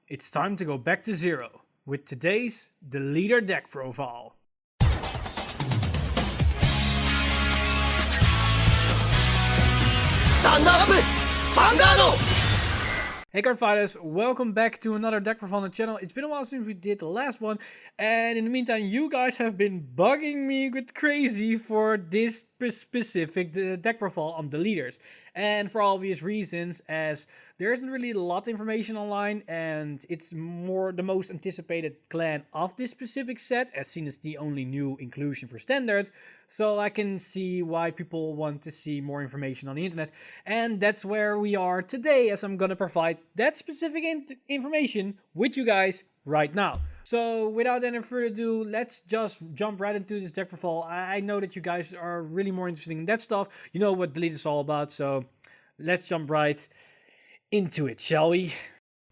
It's time to go back to zero with today's Deletor deck profile. Stand up! Vanguard! Hey card fighters, welcome back to another deck profile on the channel. It's been a while since we did the last one, and in the meantime you guys have been bugging me with crazy for this specific deck profile on Deletors. And for obvious reasons, as there isn't really a lot of information online, and it's more the most anticipated clan of this specific set, as seen as the only new inclusion for standard. So I can see why people want to see more information on the internet, and that's where we are today, as I'm gonna provide that specific information with you guys right now. So without any further ado, let's just jump right into this deck profile. I know that you guys are really more interested in that stuff. You know what Delete is all about, so let's jump right into it, shall we?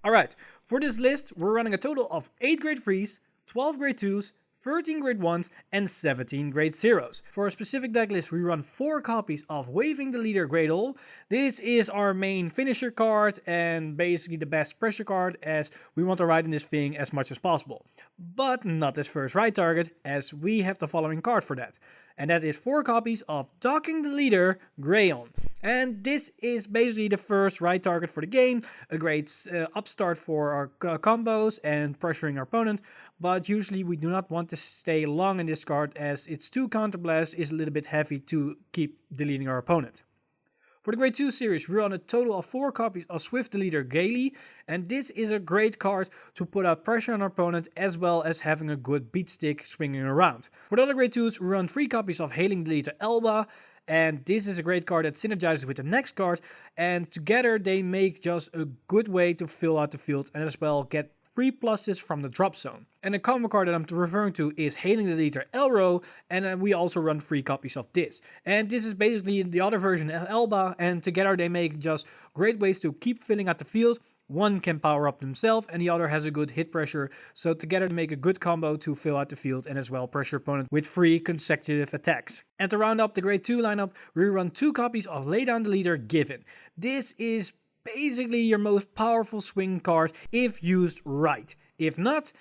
Alright, for this list, we're running a total of 8 grade 3s, 12 grade 2s, 13 grade 1s, and 17 grade 0s. For a specific deck list, we run 4 copies of Waving Deletor Great Ol. This is our main finisher card and basically the best pressure card, as we want to ride in this thing as much as possible. But not as first ride target, as we have the following card for that. And that is 4 copies of Docking Deletor Grayon. And this is basically the first ride target for the game, a great upstart for our combos and pressuring our opponent, but usually we do not want to stay long in this card, as its 2 counterblast is a little bit heavy to keep deleting our opponent. For the grade 2 series, we run a total of 4 copies of Swift Deletor Gaily, and this is a great card to put out pressure on our opponent, as well as having a good beat stick swinging around. For the other grade 2s, we run 3 copies of Hailing Deletor Elba, and this is a great card that synergizes with the next card, and together they make just a good way to fill out the field and as well get 3 pluses from the drop zone. And the combo card that I'm referring to is Hailing Deletor Elro, and we also run 3 copies of this. And this is basically the other version of Elba, and together they make just great ways to keep filling out the field. One can power up himself and the other has a good hit pressure, so together they make a good combo to fill out the field and as well pressure opponent with 3 consecutive attacks. And to round up the grade 2 lineup, we run 2 copies of Laydown Deletor Given. This is basically your most powerful swing card if used right. If not,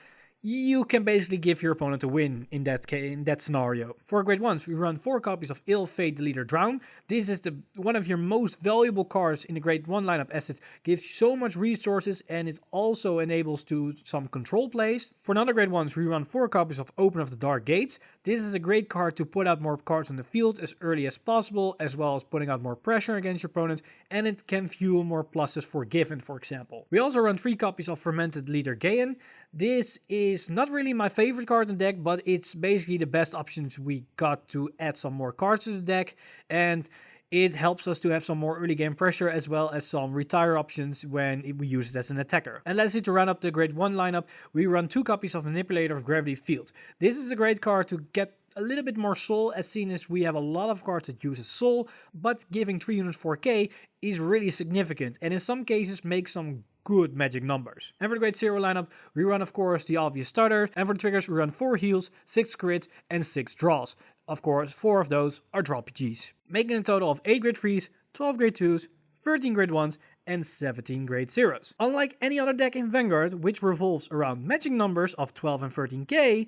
you can basically give your opponent a win in that scenario. For grade 1s, we run 4 copies of Ill Fate Deletor Drown. This is one of your most valuable cards in the grade 1 lineup, as it gives so much resources and it also enables to some control plays. For another grade 1s, we run 4 copies of Open of the Dark Gates. This is a great card to put out more cards on the field as early as possible, as well as putting out more pressure against your opponent, and it can fuel more pluses for Given, for example. We also run 3 copies of Fermented Deletor Gaean. This is not really my favorite card in the deck, but it's basically the best options we got to add some more cards to the deck, and it helps us to have some more early game pressure as well as some retire options when we use it as an attacker. And lastly, to round up the grade 1 lineup, we run 2 copies of Manipulator of Gravity Field. This is a great card to get a little bit more soul, as seen as we have a lot of cards that use soul, but giving 3 units 4k is really significant and in some cases makes some good magic numbers. And for the grade 0 lineup, we run of course the obvious starter, and for the triggers we run 4 heals, 6 crits and 6 draws. Of course, 4 of those are draw PGs, making a total of 8 grade 3s, 12 grade 2s, 13 grade 1s and 17 grade 0s. Unlike any other deck in Vanguard, which revolves around magic numbers of 12 and 13k,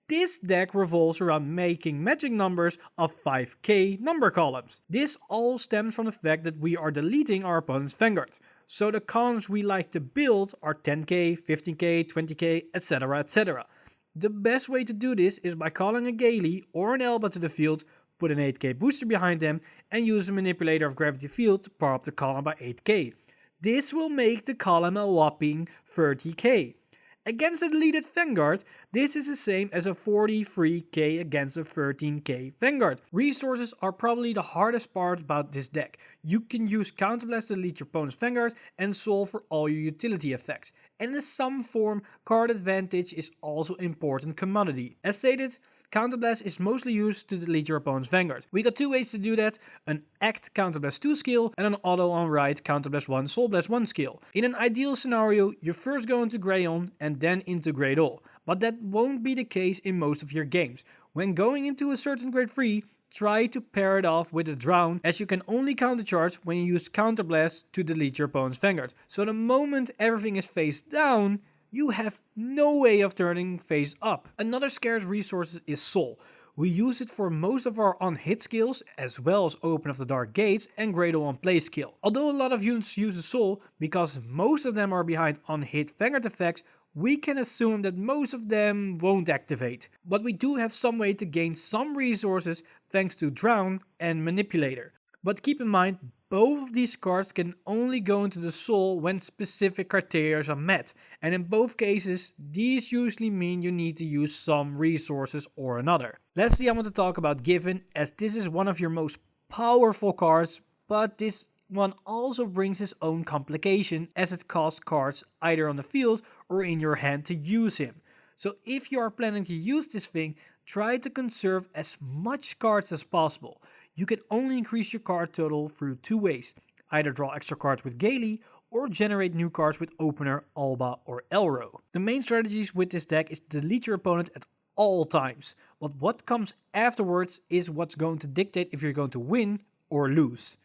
this deck revolves around making magic numbers of 5k number columns. This all stems from the fact that we are deleting our opponent's Vanguard. So the columns we like to build are 10k, 15k, 20k, etc, etc. The best way to do this is by calling a Gaily or an Elba to the field, put an 8k booster behind them, and use a Manipulator of Gravity Field to power up the column by 8k. This will make the column a whopping 30k. Against a deleted Vanguard, this is the same as a 43k against a 13k Vanguard. Resources are probably the hardest part about this deck. You can use Counterblast to delete your opponent's Vanguard and solve for all your utility effects. And in some form, card advantage is also important commodity. As stated, Counterblast is mostly used to delete your opponent's Vanguard. We got 2 ways to do that: an Act Counterblast 2 skill and an Auto on Ride Counterblast 1 Soul Blast 1 skill. In an ideal scenario, you first go into Grayon and then into Great Ol, but that won't be the case in most of your games. When going into a certain grade 3, try to pair it off with a drown, as you can only countercharge when you use counterblast to delete your opponent's Vanguard. So the moment everything is face down, you have no way of turning face up. Another scarce resource is Soul. We use it for most of our on-hit skills, as well as Open of the Dark Gates and Gradle on play skill. Although a lot of units use the Soul, because most of them are behind on-hit Vanguard effects, we can assume that most of them won't activate. But we do have some way to gain some resources thanks to Drown and Manipulator. But keep in mind, both of these cards can only go into the Soul when specific criteria are met, and in both cases, these usually mean you need to use some resources or another. Lastly, I want to talk about Given, as this is one of your most powerful cards, but this one also brings its own complication, as it costs cards either on the field or in your hand to use him. So if you are planning to use this thing, try to conserve as much cards as possible. You can only increase your card total through two ways: either draw extra cards with Gaily or generate new cards with Opener, Alba or Elro. The main strategies with this deck is to delete your opponent at all times, but what comes afterwards is what's going to dictate if you're going to win or lose.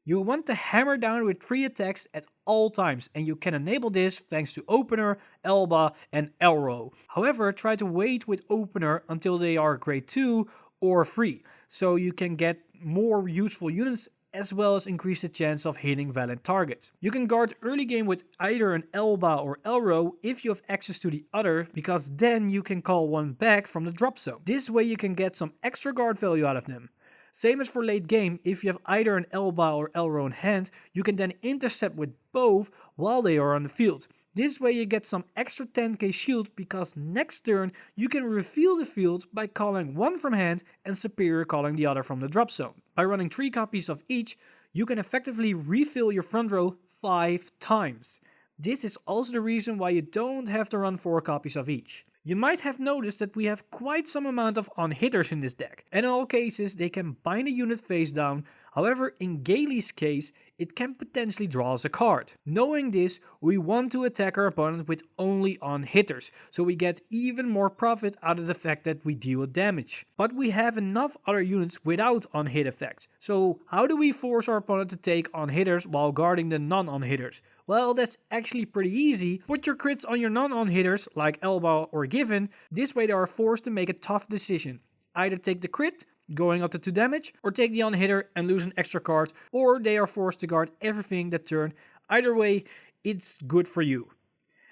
You want to hammer down with 3 attacks at all times, and you can enable this thanks to Opener, Elba and Elro. However, try to wait with Opener until they are grade 2 or 3, so you can get more useful units as well as increase the chance of hitting valid targets. You can guard early game with either an Elba or Elro if you have access to the other, because then you can call one back from the drop zone. This way you can get some extra guard value out of them. Same as for late game, if you have either an Elba or Elro in hand, you can then intercept with both while they are on the field. This way you get some extra 10k shield, because next turn you can reveal the field by calling one from hand and superior calling the other from the drop zone. By running 3 copies of each, you can effectively refill your front row 5 times. This is also the reason why you don't have to run 4 copies of each. You might have noticed that we have quite some amount of on-hitters in this deck, and in all cases they can bind a unit face down. However, in Gaily's case, it can potentially draw us a card. Knowing this, we want to attack our opponent with only on-hitters, so we get even more profit out of the fact that we deal damage. But we have enough other units without on-hit effects, so how do we force our opponent to take on-hitters while guarding the non-on-hitters? Well, that's actually pretty easy. Put your crits on your non-on-hitters, like Elba or Given. This way they are forced to make a tough decision. Either take the crit, going up to 2 damage, or take the on-hitter and lose an extra card, or they are forced to guard everything that turn. Either way, it's good for you.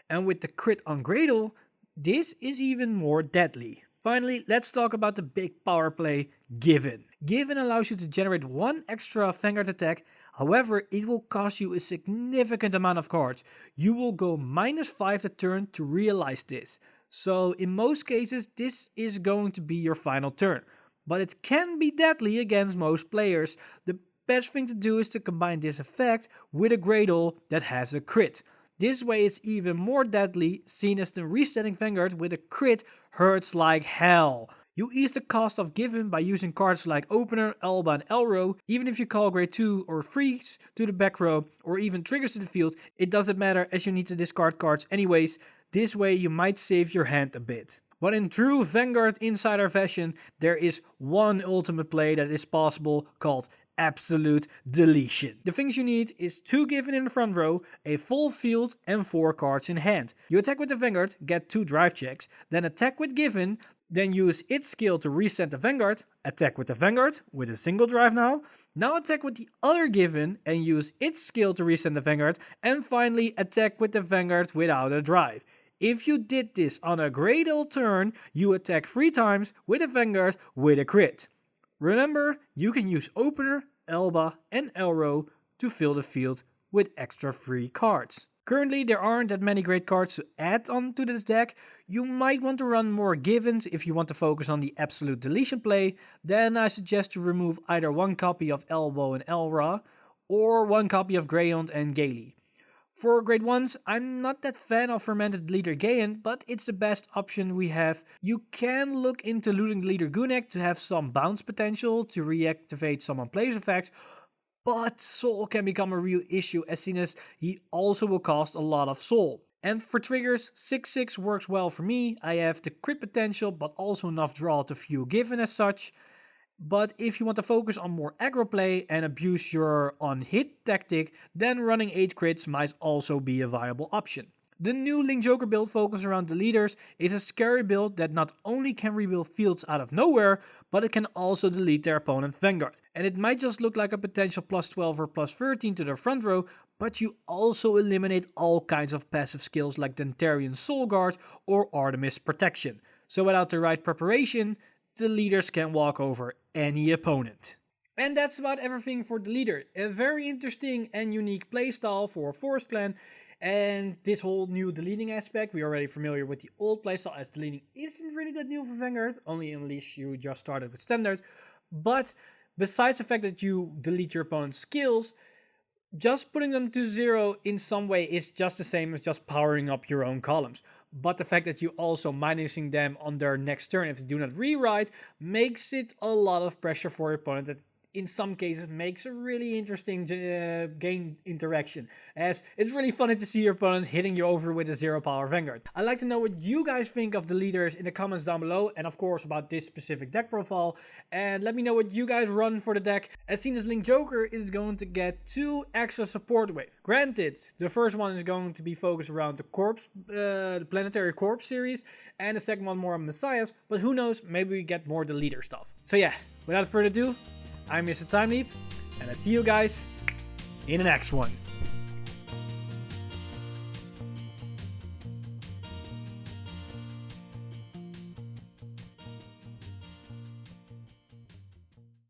And with the crit on Gradle, this is even more deadly. Finally, let's talk about the big power play, Given. Given allows you to generate 1 extra Vanguard attack. However, it will cost you a significant amount of cards. You will go -5 the turn to realize this. So in most cases, this is going to be your final turn. But it can be deadly against most players. The best thing to do is to combine this effect with a Gradle that has a crit. This way it's even more deadly, seen as the resetting Vanguard with a crit hurts like hell. You ease the cost of Given by using cards like Opener, Elba and Elro. Even if you call grade 2 or 3s to the back row, or even triggers to the field, it doesn't matter, as you need to discard cards anyways. This way you might save your hand a bit. But in true Vanguard Insider fashion, there is one ultimate play that is possible, called absolute deletion. The things you need is 2 Given in the front row, a full field and 4 cards in hand. You attack with the Vanguard, get 2 drive checks, then attack with Given, then use its skill to reset the Vanguard, attack with the Vanguard with a single drive now attack with the other Given and use its skill to reset the Vanguard, and finally attack with the Vanguard without a drive. If you did this on a Gradle turn, you attack 3 times with a Vanguard with a crit. Remember, you can use Opener, Elba and Elro to fill the field with extra free cards. Currently there aren't that many great cards to add on to this deck. You might want to run more Givens if you want to focus on the absolute deletion play. Then I suggest to remove either 1 copy of Elbow and Elra or 1 copy of Greyhound and Gaily. For grade 1s, I'm not that fan of Fermented Leader Gayan, but it's the best option we have. You can look into looting Leader Gunek to have some bounce potential to reactivate some on-plays effects, but Soul can become a real issue, as seen as he also will cost a lot of Soul. And for triggers, 6/6 works well for me. I have the crit potential, but also enough draw to fuel Given as such. But if you want to focus on more aggro play and abuse your on-hit tactic, then running 8 crits might also be a viable option. The new Link Joker build focused around Deletors is a scary build that not only can rebuild fields out of nowhere, but it can also delete their opponent's Vanguard. And it might just look like a potential plus 12 or plus 13 to their front row, but you also eliminate all kinds of passive skills like Dentarian Soul Guard or Artemis Protection. So without the right preparation, Deletors can walk over any opponent. And that's about everything for Deletor. A very interesting and unique playstyle for Forest Clan. And this whole new deleting aspect, we're already familiar with the old playstyle, as deleting isn't really that new for Vanguard, only unless you just started with Standard. But besides the fact that you delete your opponent's skills, just putting them to 0 in some way is just the same as just powering up your own columns. But the fact that you also minusing them on their next turn if they do not rewrite makes it a lot of pressure for your opponent that in some cases makes a really interesting game interaction, as it's really funny to see your opponent hitting you over with a 0 power Vanguard. I'd like to know what you guys think of the leaders in the comments down below, and of course about this specific deck profile, and let me know what you guys run for the deck, as seen as Link Joker is going to get 2 extra support waves. Granted, the first one is going to be focused around the Corpse, the Planetary Corpse series, and the second one more on Messiahs, but who knows, maybe we get more Deletor stuff. So yeah, without further ado, I'm Mr. Time Leap, and I see you guys in the next one.